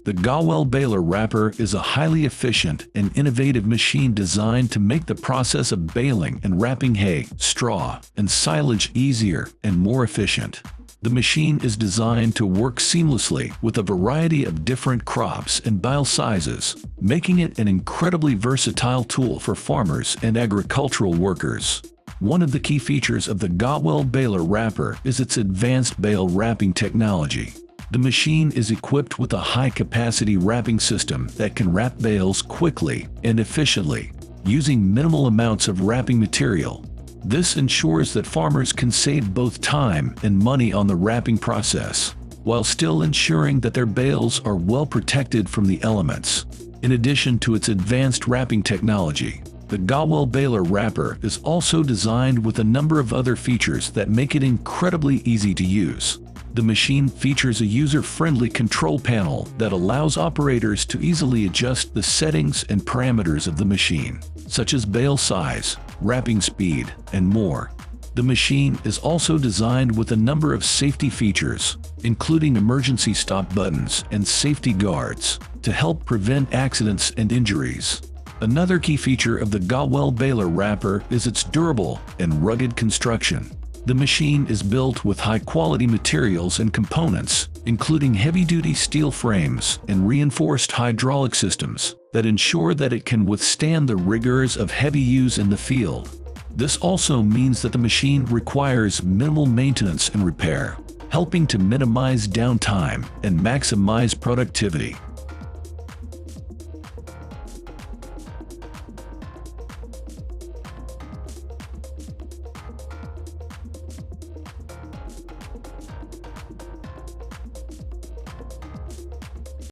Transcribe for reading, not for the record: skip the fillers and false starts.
The Gowell Baler wrapper is a highly efficient and innovative machine designed to make the process of baling and wrapping hay, straw, and silage easier and more efficient. The machine is designed to work seamlessly with a variety of different crops and bale sizes, making it an incredibly versatile tool for farmers and agricultural workers. One of the key features of the Gowell Baler wrapper is its advanced bale wrapping technology. The machine is equipped with a high-capacity wrapping system that can wrap bales quickly and efficiently, using minimal amounts of wrapping material. This ensures that farmers can save both time and money on the wrapping process, while still ensuring that their bales are well protected from the elements. In addition to its advanced wrapping technology, the Gowell Baler wrapper is also designed with a number of other features that make it incredibly easy to use. The machine features a user-friendly control panel that allows operators to easily adjust the settings and parameters of the machine, such as bale size, wrapping speed, and more. The machine is also designed with a number of safety features, including emergency stop buttons and safety guards, to help prevent accidents and injuries. Another key feature of the Gowell Baler wrapper is its durable and rugged construction. The machine is built with high-quality materials and components, including heavy-duty steel frames and reinforced hydraulic systems that ensure that it can withstand the rigors of heavy use in the field. This also means that the machine requires minimal maintenance and repair, helping to minimize downtime and maximize productivity.